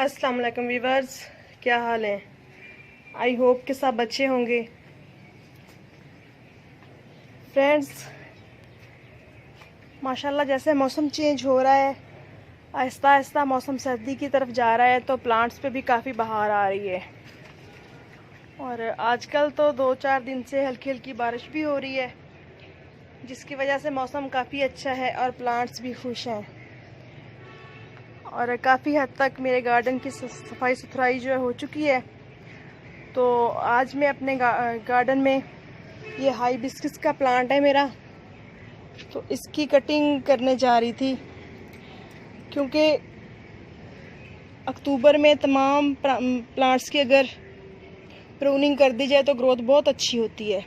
अस्सलाम वालेकुम वीवर्स, क्या हाल है। आई होप कि सब अच्छे होंगे। फ्रेंड्स, माशाल्लाह जैसे मौसम चेंज हो रहा है, आहिस्ता आहिस्ता मौसम सर्दी की तरफ जा रहा है, तो प्लांट्स पे भी काफ़ी बहार आ रही है। और आजकल तो 2-4 दिन से हल्की हल्की बारिश भी हो रही है, जिसकी वजह से मौसम काफ़ी अच्छा है और प्लांट्स भी खुश हैं। और काफ़ी हद तक मेरे गार्डन की सफाई सुथराई जो है हो चुकी है। तो आज मैं अपने गार्डन में, ये हाइबिस्कस का प्लांट है मेरा, तो इसकी कटिंग करने जा रही थी, क्योंकि अक्टूबर में तमाम प्लांट्स की अगर प्रूनिंग कर दी जाए तो ग्रोथ बहुत अच्छी होती है।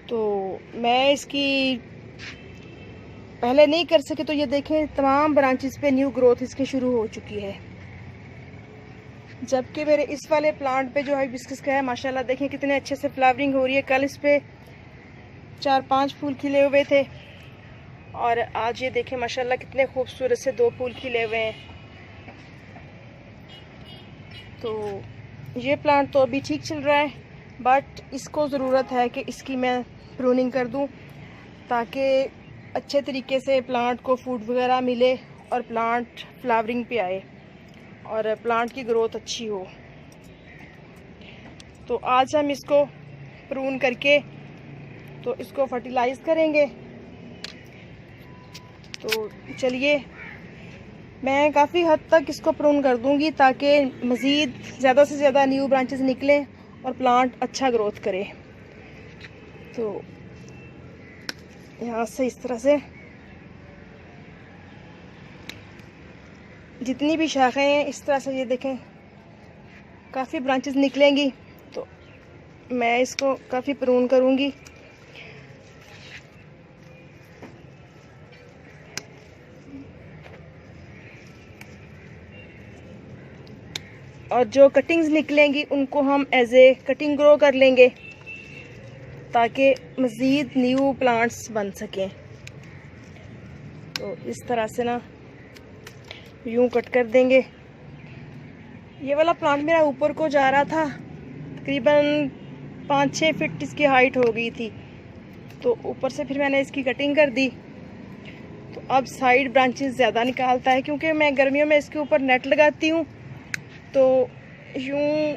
तो मैं इसकी पहले नहीं कर सके, तो ये देखें तमाम ब्रांचेस पे न्यू ग्रोथ इसकी शुरू हो चुकी है। जबकि मेरे इस वाले प्लांट पे जो हाइबिस्कस का है, माशाल्लाह देखें कितने अच्छे से फ्लावरिंग हो रही है। कल इस पे 4-5 फूल खिले हुए थे और आज ये देखें माशाल्लाह कितने खूबसूरत से 2 फूल खिले हुए हैं। तो ये प्लांट तो अभी ठीक चल रहा है, बट इसको ज़रूरत है कि इसकी मैं प्रूनिंग कर दूं, ताकि अच्छे तरीके से प्लांट को फूड वगैरह मिले और प्लांट फ्लावरिंग पे आए और प्लांट की ग्रोथ अच्छी हो। तो आज हम इसको प्रून करके तो इसको फर्टिलाइज करेंगे। तो चलिए, मैं काफ़ी हद तक इसको प्रून कर दूंगी, ताकि मज़ीद ज़्यादा से ज़्यादा न्यू ब्रांचेस निकलें और प्लांट अच्छा ग्रोथ करे। तो यहाँ से इस तरह से जितनी भी शाखें हैं, इस तरह से ये देखें काफ़ी ब्रांचेस निकलेंगी। तो मैं इसको काफ़ी प्रून करूँगी। और जो कटिंग्स निकलेंगी उनको हम एज ए कटिंग ग्रो कर लेंगे, ताकि मज़ीद न्यू प्लांट्स बन सकें। तो इस तरह से ना यूं कट कर देंगे। ये वाला प्लांट मेरा ऊपर को जा रहा था, तकरीबन 5-6 फीट इसकी हाइट हो गई थी। तो ऊपर से फिर मैंने इसकी कटिंग कर दी। तो अब साइड ब्रांचेस ज़्यादा निकालता है, क्योंकि मैं गर्मियों में इसके ऊपर नेट लगाती हूँ। तो यूं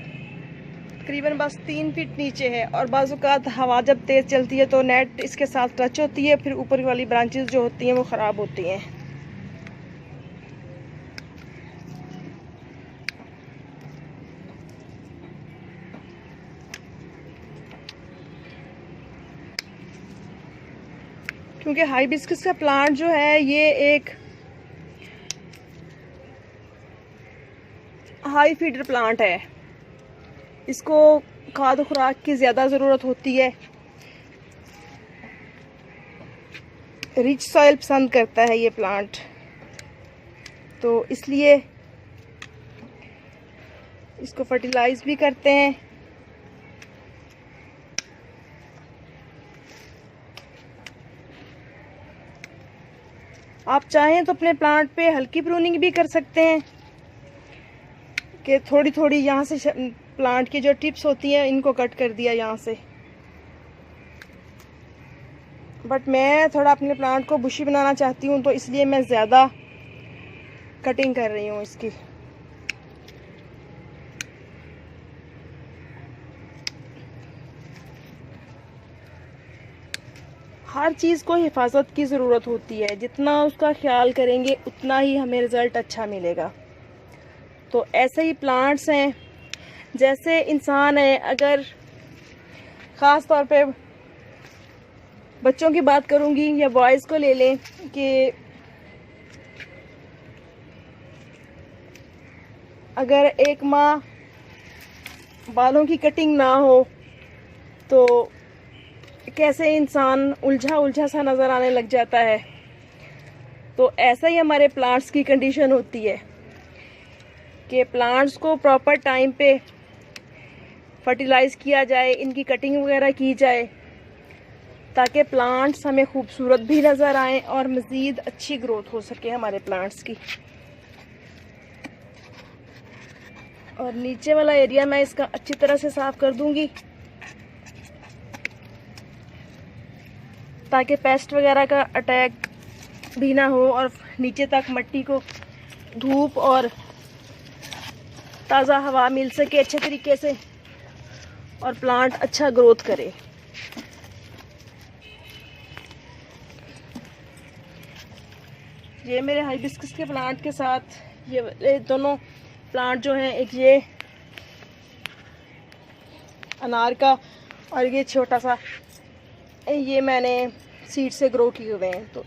तकरीबन बस 3 फीट नीचे है, और बाज़ औक़ात हवा जब तेज़ चलती है तो नेट इसके साथ टच होती है, फिर ऊपर वाली ब्रांचेस जो होती हैं वो ख़राब होती हैं। क्योंकि हाइबिस्कस का प्लांट जो है ये एक हाई फीडर प्लांट है। इसको खाद खुराक की ज़्यादा ज़रूरत होती है। रिच सॉइल पसंद करता है ये प्लांट, तो इसलिए इसको फर्टिलाइज भी करते हैं। आप चाहें तो अपने प्लांट पे हल्की प्रूनिंग भी कर सकते हैं, कि थोड़ी थोड़ी यहाँ से प्लांट की जो टिप्स होती हैं इनको कट कर दिया यहाँ से। बट मैं थोड़ा अपने प्लांट को बुशी बनाना चाहती हूँ, तो इसलिए मैं ज़्यादा कटिंग कर रही हूँ इसकी। हर चीज़ को हिफाजत की ज़रूरत होती है, जितना उसका ख्याल करेंगे उतना ही हमें रिज़ल्ट अच्छा मिलेगा। तो ऐसे ही प्लांट्स हैं, जैसे इंसान है। अगर ख़ास तौर पे बच्चों की बात करूंगी या बॉयज़ को ले लें, कि अगर एक माँ बालों की कटिंग ना हो तो कैसे इंसान उलझा उलझा सा नज़र आने लग जाता है। तो ऐसा ही हमारे प्लांट्स की कंडीशन होती है, कि प्लांट्स को प्रॉपर टाइम पे फर्टिलाइज़ किया जाए, इनकी कटिंग वगैरह की जाए, ताकि प्लांट्स हमें खूबसूरत भी नज़र आएँ और मज़ीद अच्छी ग्रोथ हो सके हमारे प्लांट्स की। और नीचे वाला एरिया मैं इसका अच्छी तरह से साफ कर दूंगी ताकि पेस्ट वगैरह का अटैक भी ना हो और नीचे तक मिट्टी को धूप और ताज़ा हवा मिल सके अच्छे तरीके से और प्लांट अच्छा ग्रोथ करे। ये मेरे हाइबिस्कस के प्लांट के साथ ये दोनों प्लांट जो हैं, एक ये अनार का और ये छोटा सा, ये मैंने सीड से ग्रो किए हुए हैं, तो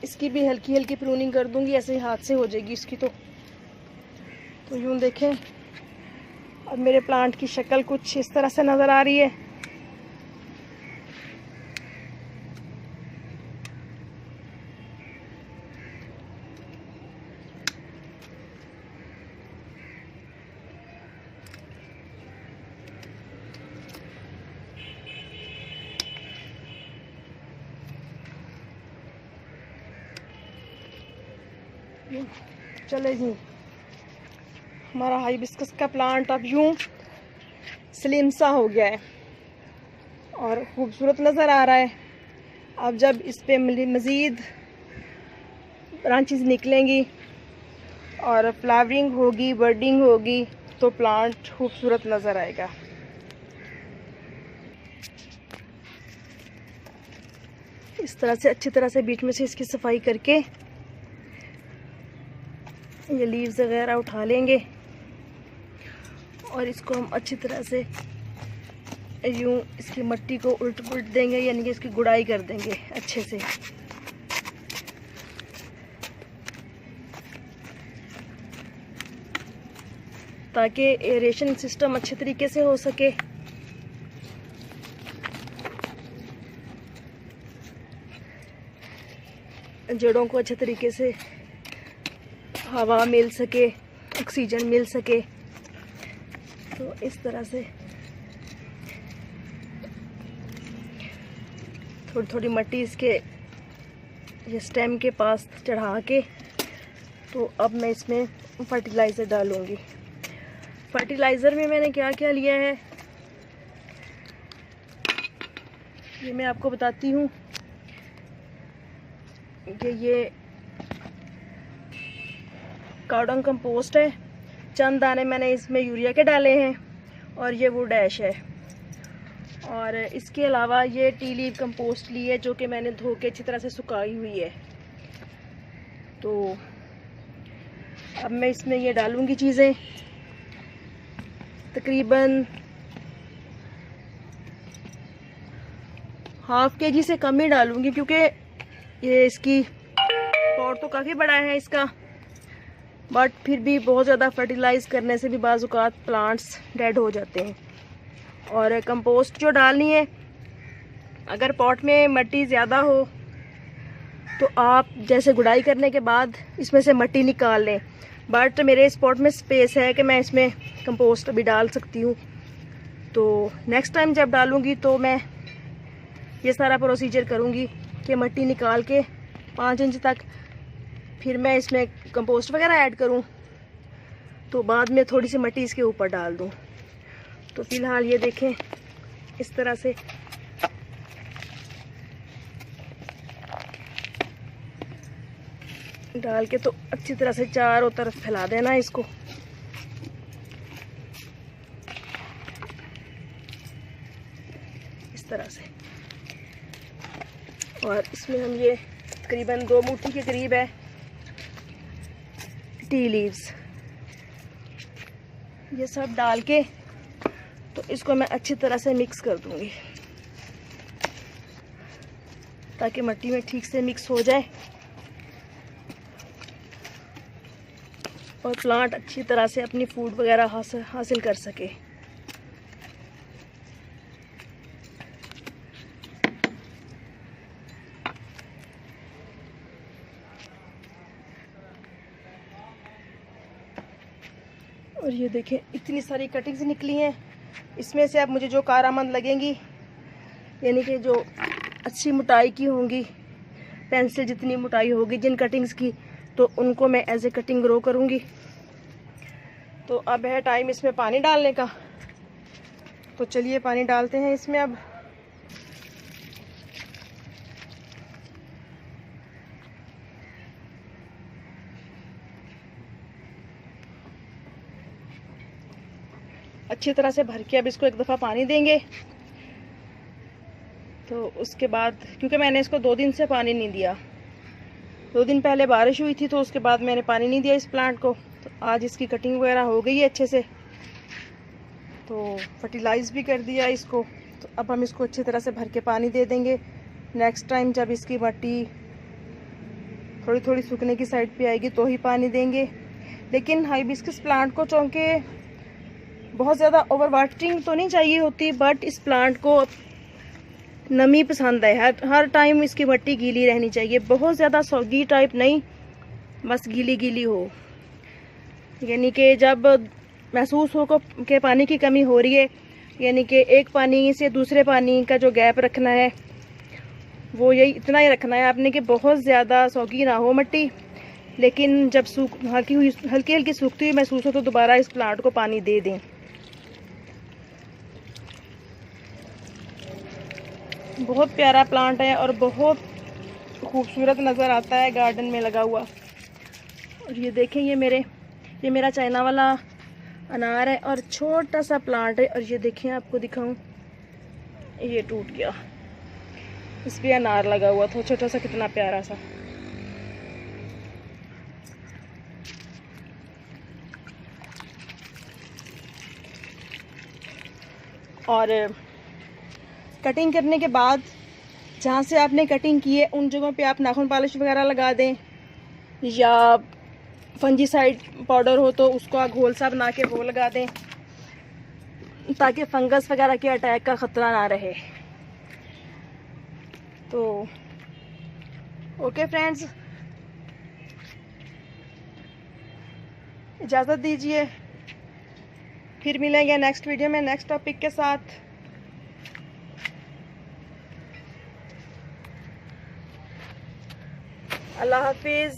इसकी भी हल्की हल्की प्रूनिंग कर दूंगी, ऐसे ही हाथ से हो जाएगी इसकी। तो यूँ देखें, और मेरे प्लांट की शक्ल कुछ इस तरह से नज़र आ रही है। चले जी, हमारा हाइबिस्कस का प्लांट अब यूं स्लिम सा हो गया है और खूबसूरत नज़र आ रहा है। अब जब इस पे मज़ीद ब्रांचेस निकलेंगी और फ्लावरिंग होगी, बर्डिंग होगी, तो प्लांट खूबसूरत नज़र आएगा। इस तरह से अच्छी तरह से बीच में से इसकी सफाई करके ये लीव्स वगैरह उठा लेंगे और इसको हम अच्छी तरह से यूं इसकी मिट्टी को उल्ट पुलट देंगे, यानी कि इसकी गुड़ाई कर देंगे अच्छे से। ताकि एरेशन सिस्टम अच्छे तरीके से हो सके। जड़ों को अच्छे तरीके से हवा मिल सके, ऑक्सीजन मिल सके। तो इस तरह से थोड़ी थोड़ी मिट्टी इसके ये स्टेम के पास चढ़ा के, तो अब मैं इसमें फर्टिलाइज़र डालूंगी। फर्टिलाइज़र में मैंने क्या क्या लिया है ये मैं आपको बताती हूँ कि ये काउडंग कंपोस्ट है, चंद दाने मैंने इसमें यूरिया के डाले हैं और ये वो डैश है। और इसके अलावा ये टी लीव कंपोस्ट ली है जो कि मैंने धो के अच्छी तरह से सुखाई हुई है। तो अब मैं इसमें ये डालूंगी चीज़ें, तकरीबन 1/2 kg से कम ही डालूंगी, क्योंकि ये इसकी पॉट तो काफ़ी बड़ा है इसका, बट फिर भी बहुत ज़्यादा फर्टिलाइज़ करने से भी बाज़ औक़ात प्लांट्स डेड हो जाते हैं। और कंपोस्ट जो डालनी है, अगर पॉट में मिट्टी ज़्यादा हो तो आप जैसे गुड़ाई करने के बाद इसमें से मिट्टी निकाल लें, बट मेरे इस पॉट में स्पेस है कि मैं इसमें कंपोस्ट भी डाल सकती हूँ। तो नेक्स्ट टाइम जब डालूँगी तो मैं ये सारा प्रोसीजर करूँगी कि मिट्टी निकाल के 5 इंच तक फिर मैं इसमें कंपोस्ट वगैरह ऐड करूँ, तो बाद में थोड़ी सी मिट्टी इसके ऊपर डाल दूँ। तो फ़िलहाल ये देखें इस तरह से डाल के तो अच्छी तरह से चारों तरफ फैला देना इसको। इस तरह से, और इसमें हम ये तकरीबन 2 मुट्ठी के करीब है टी लीव्स, ये सब डाल के तो इसको मैं अच्छी तरह से मिक्स कर दूंगी ताकि मिट्टी में ठीक से मिक्स हो जाए और प्लांट अच्छी तरह से अपनी फूड वगैरह हासिल कर सके। और ये देखें इतनी सारी कटिंग्स निकली हैं, इसमें से अब मुझे जो कारआमद लगेंगी, यानी कि जो अच्छी मोटाई की होंगी, पेंसिल जितनी मोटाई होगी जिन कटिंग्स की, तो उनको मैं एज ए कटिंग ग्रो करूँगी। तो अब है टाइम इसमें पानी डालने का। तो चलिए पानी डालते हैं इसमें अब। अच्छी तरह से भर के अब इसको एक दफ़ा पानी देंगे। तो उसके बाद, क्योंकि मैंने इसको 2 दिन से पानी नहीं दिया, 2 दिन पहले बारिश हुई थी तो उसके बाद मैंने पानी नहीं दिया इस प्लांट को। तो आज इसकी कटिंग वगैरह हो गई है अच्छे से, तो फर्टिलाइज़ भी कर दिया इसको। तो अब हम इसको अच्छी तरह से भर के पानी दे देंगे। नेक्स्ट टाइम जब इसकी मट्टी थोड़ी थोड़ी सूखने की साइड पे आएगी तो ही पानी देंगे। लेकिन हाइबिस्कस प्लांट को चूँकि बहुत ज़्यादा ओवर वाटरिंग तो नहीं चाहिए होती, बट इस प्लांट को नमी पसंद है। हर टाइम इसकी मट्टी गीली रहनी चाहिए, बहुत ज़्यादा सॉगी टाइप नहीं, बस गीली गीली हो। यानी कि जब महसूस हो कि पानी की कमी हो रही है, यानी कि एक पानी से दूसरे पानी का जो गैप रखना है वो यही इतना ही रखना है आपने कि बहुत ज़्यादा सॉगी ना हो मट्टी। लेकिन जब हल्की हल्की सूखती हुई महसूस हो तो दोबारा इस प्लांट को पानी दे दें। बहुत प्यारा प्लांट है और बहुत खूबसूरत नज़र आता है गार्डन में लगा हुआ। और ये देखें, ये मेरा चाइना वाला अनार है और छोटा सा प्लांट है। और ये देखें, आपको दिखाऊं, ये टूट गया, इस पे अनार लगा हुआ था छोटा सा, कितना प्यारा सा। और कटिंग करने के बाद जहाँ से आपने कटिंग की है उन जगहों पे आप नाखून पॉलिश वगैरह लगा दें, या फंजीसाइड पाउडर हो तो उसको आप घोल सा बना के वो लगा दें, ताकि फंगस वगैरह के अटैक का ख़तरा ना रहे। तो ओके फ्रेंड्स, इजाज़त दीजिए, फिर मिलेंगे नेक्स्ट वीडियो में नेक्स्ट टॉपिक के साथ। अल्लाह हाफिज़।